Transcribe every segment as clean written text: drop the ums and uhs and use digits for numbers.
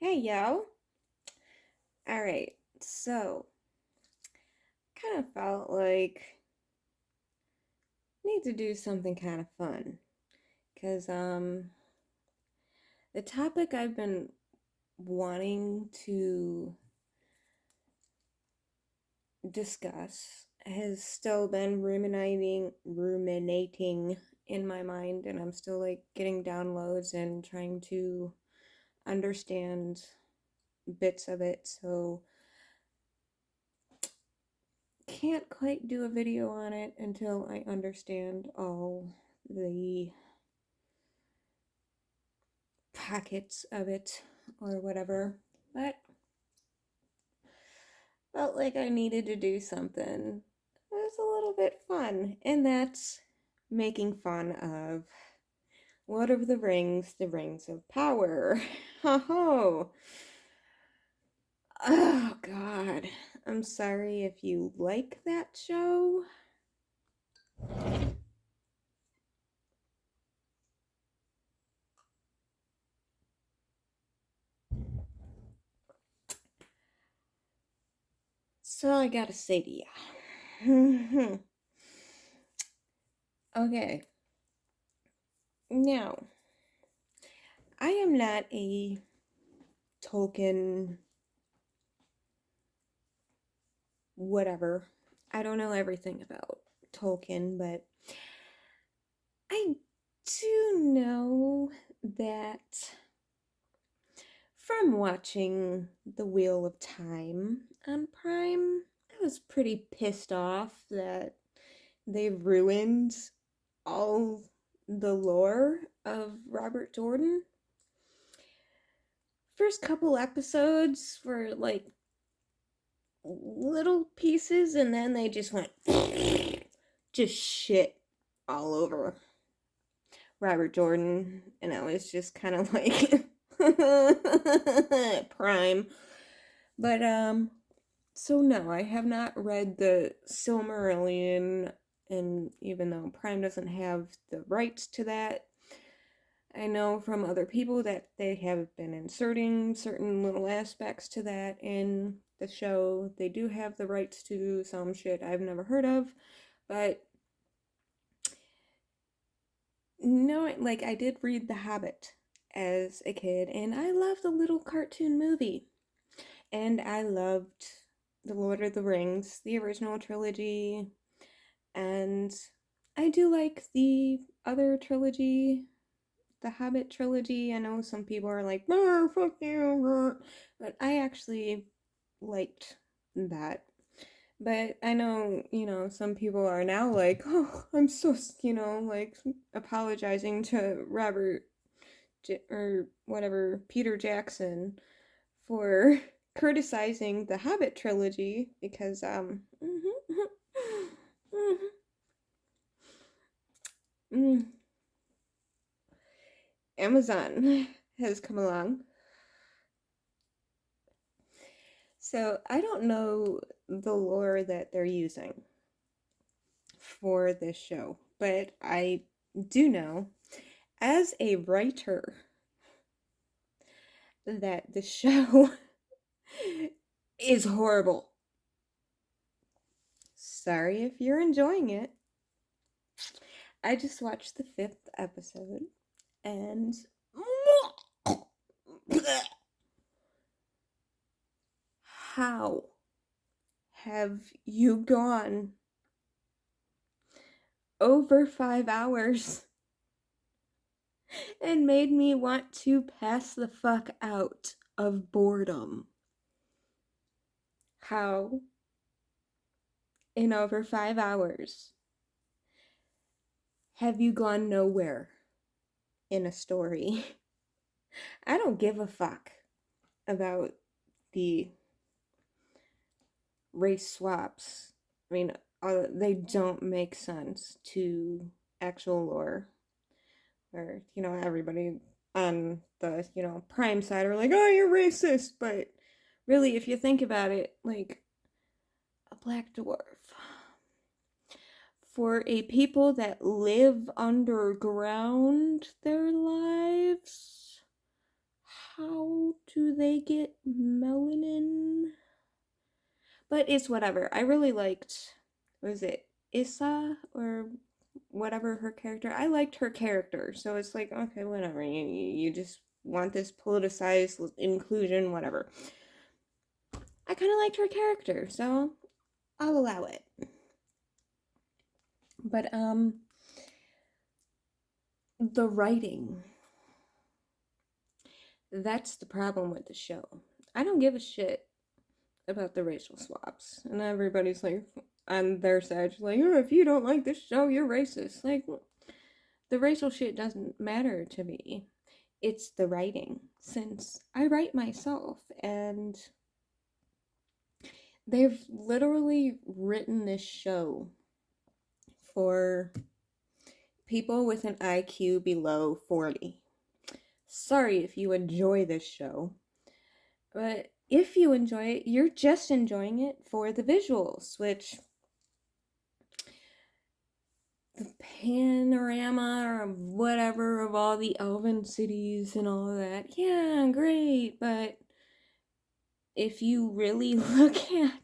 Hey yo. Alright, so kind of felt like need to do something kind of fun. Cause the topic I've been wanting to discuss has still been ruminating in my mind, and I'm still like getting downloads and trying to understand bits of it. So can't quite do a video on it until I understand all the packets of it or whatever. But felt like I needed to do something that was a little bit fun, and that's making fun of Lord of the Rings of Power. Ho ho! Oh god. I'm sorry if you like that show. So I gotta say to ya. Okay. Now, I am not a Tolkien whatever. I don't know everything about Tolkien, but I do know that from watching The Wheel of Time on Prime, I was pretty pissed off that they ruined all the lore of Robert Jordan. First couple episodes were like little pieces, and then they just went just shit all over Robert Jordan, and I was just kind of like Prime. But so no, I have not read the Silmarillion, and even though Prime doesn't have the rights to that, I know from other people that they have been inserting certain little aspects to that in the show. They do have the rights to some shit I've never heard of, but no, like I did read The Hobbit as a kid, and I loved the little cartoon movie. And I loved The Lord of the Rings, the original trilogy, and I do like the other trilogy, the Hobbit trilogy. I know some people are like, fuck you, but I actually liked that. But I know, some people are now like, oh, I'm so, like apologizing to or whatever, Peter Jackson for criticizing the Hobbit trilogy because, Amazon has come along. So I don't know the lore that they're using for this show, but I do know as a writer that the show is horrible. Sorry if you're enjoying it. I just watched the fifth episode and how have you gone over 5 hours and made me want to pass the fuck out of boredom? How in over 5 hours have you gone nowhere in a story? I don't give a fuck about the race swaps. I mean, they don't make sense to actual lore. Where, everybody on the, Prime side are like, oh, you're racist. But really, if you think about it, like, a black dwarf. For a people that live underground their lives, how do they get melanin? But it's whatever. I really liked, was it Issa or whatever her character? I liked her character, so it's like, okay, whatever. You just want this politicized inclusion, whatever. I kind of liked her character, so I'll allow it. But the writing, that's the problem with the show. I don't give a shit about the racial swaps, and everybody's like on their side, like, oh, if you don't like this show, you're racist. Like, the racial shit doesn't matter to me. It's the writing, since I write myself, and they've literally written this show for people with an IQ below 40. Sorry if you enjoy this show, but if you enjoy it, you're just enjoying it for the visuals, which the panorama or whatever of all the elven cities and all of that, yeah, great, but if you really look at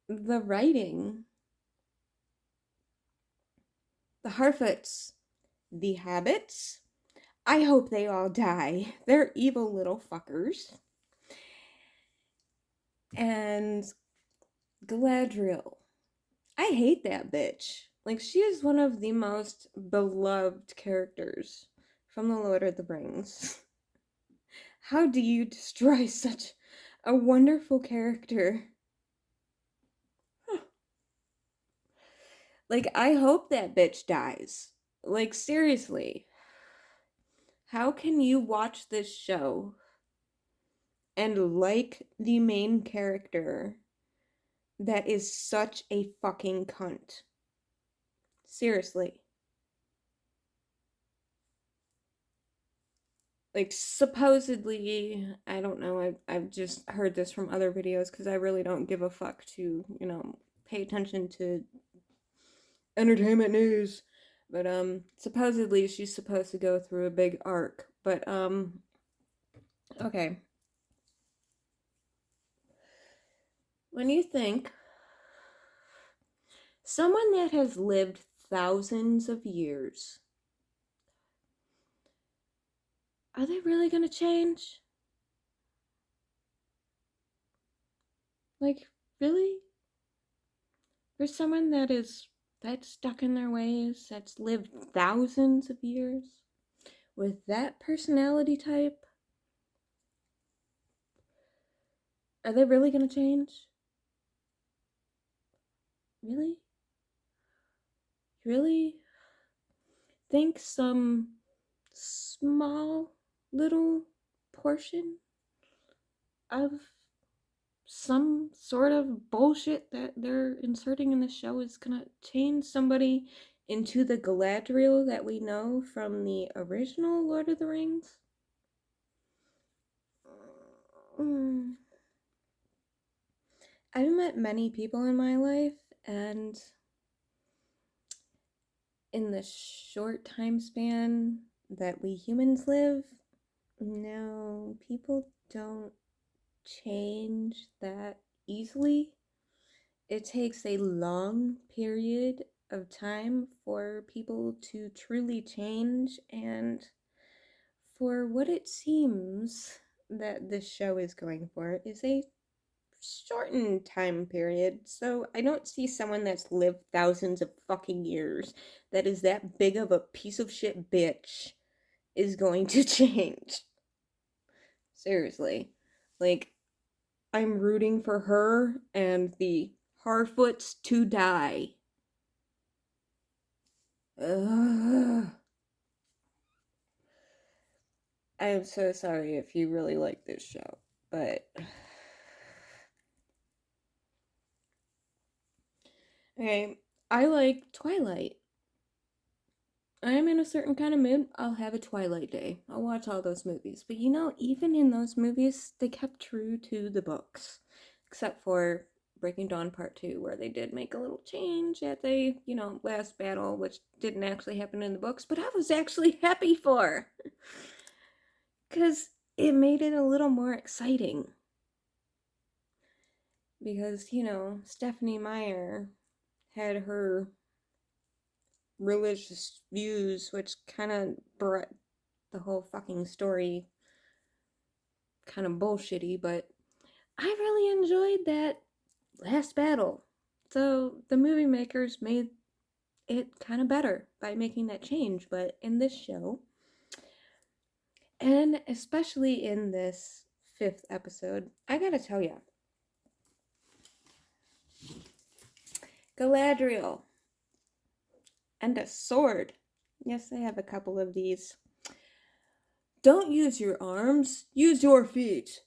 the writing, the Harfoots, the Habits, I hope they all die. They're evil little fuckers. And Galadriel, I hate that bitch. Like, she is one of the most beloved characters from The Lord of the Rings. How do you destroy such a wonderful character? Like, I hope that bitch dies. Like, seriously. How can you watch this show and like the main character that is such a fucking cunt? Seriously. Like, supposedly, I don't know, I've just heard this from other videos because I really don't give a fuck to, pay attention to entertainment news. But, supposedly she's supposed to go through a big arc. But, okay. When you think someone that has lived thousands of years, are they really gonna change? Like, really? For someone that's stuck in their ways, that's lived thousands of years, with that personality type, are they really gonna change? Really? Really? Think some small little portion of some sort of bullshit that they're inserting in the show is gonna change somebody into the Galadriel that we know from the original Lord of the Rings? I've met many people in my life, and in the short time span that we humans live, no, people don't change that easily. It takes a long period of time for people to truly change, and for what it seems that this show is going for is a shortened time period. So I don't see someone that's lived thousands of fucking years that is that big of a piece of shit bitch is going to change. Seriously. Like, I'm rooting for her and the Harfoots to die. Ugh. I'm so sorry if you really like this show, but okay, I like Twilight. I'm in a certain kind of mood, I'll have a Twilight day. I'll watch all those movies. But even in those movies, they kept true to the books. Except for Breaking Dawn Part 2, where they did make a little change at the, last battle, which didn't actually happen in the books, but I was actually happy for. Because it made it a little more exciting. Because, Stephenie Meyer had her religious views, which kind of brought the whole fucking story kind of bullshitty, but I really enjoyed that last battle. So the movie makers made it kind of better by making that change, but in this show, and especially in this 5th episode, I gotta tell you, Galadriel and a sword. Yes, I have a couple of these. Don't use your arms, use your feet.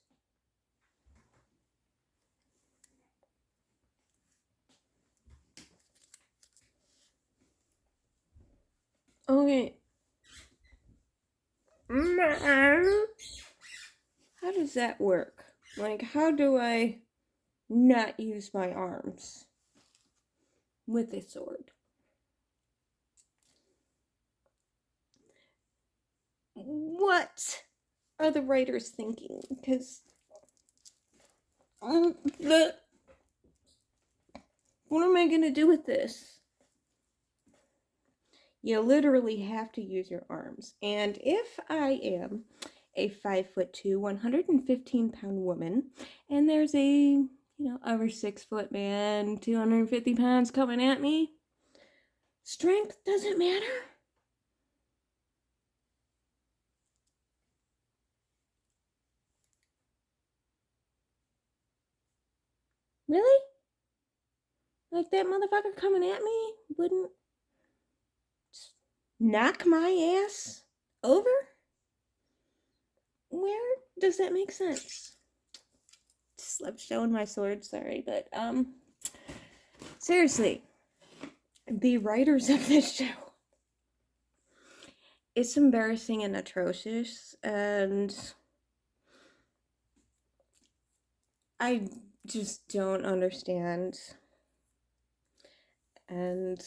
Okay. How does that work? Like, how do I not use my arms with a sword? What are the writers thinking? Because what am I gonna do with this? You literally have to use your arms. And if I am a 5'2", 115-pound woman, and there's a over 6-foot man, 250 pounds coming at me, strength doesn't matter. Really? Like that motherfucker coming at me wouldn't knock my ass over? Where does that make sense? Just love showing my sword, sorry, but seriously, the writers of this show, it's embarrassing and atrocious, and I just don't understand. And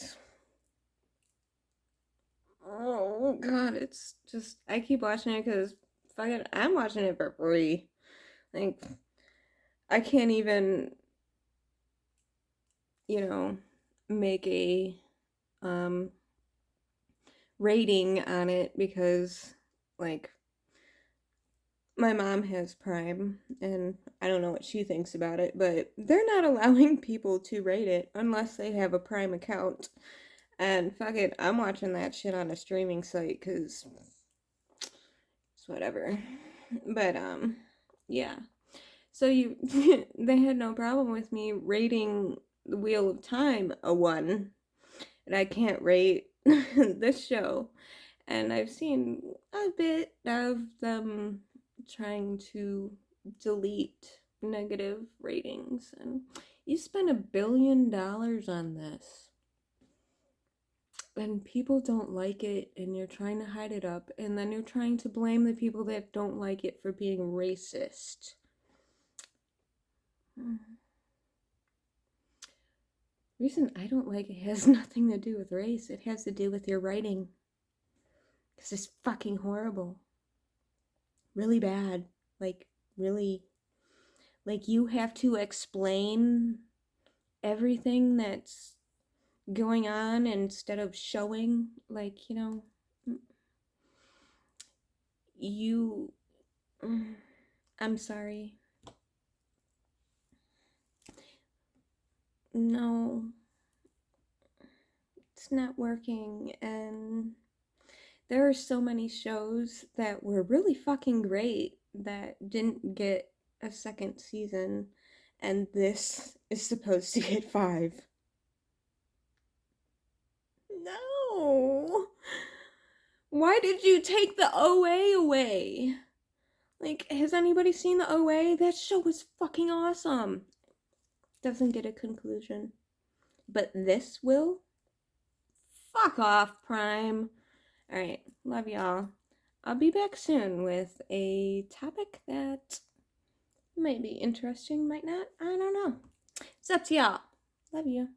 oh god, it's just, I keep watching it because fucking I'm watching it for free. Like, I can't even make a rating on it because, like, my mom has Prime and I don't know what she thinks about it, but they're not allowing people to rate it unless they have a Prime account. And fuck it, I'm watching that shit on a streaming site because it's whatever. But yeah. So they had no problem with me rating the Wheel of Time a 1, and I can't rate this show. And I've seen a bit of them trying to delete negative ratings, and you spend $1 billion on this, and people don't like it, and you're trying to hide it up, and then you're trying to blame the people that don't like it for being racist. Reason I don't like it has nothing to do with race. It has to do with your writing. Because it's fucking horrible. Really bad. Like, really. Like, you have to explain everything that's going on instead of showing. Like, you. I'm sorry. No. It's not working. And there are so many shows that were really fucking great that didn't get a second season, and this is supposed to get 5. No! Why did you take the OA away? Like, has anybody seen the OA? That show was fucking awesome. Doesn't get a conclusion. But this will? Fuck off, Prime. Alright, love y'all. I'll be back soon with a topic that might be interesting, might not. I don't know. It's up to y'all. Love you.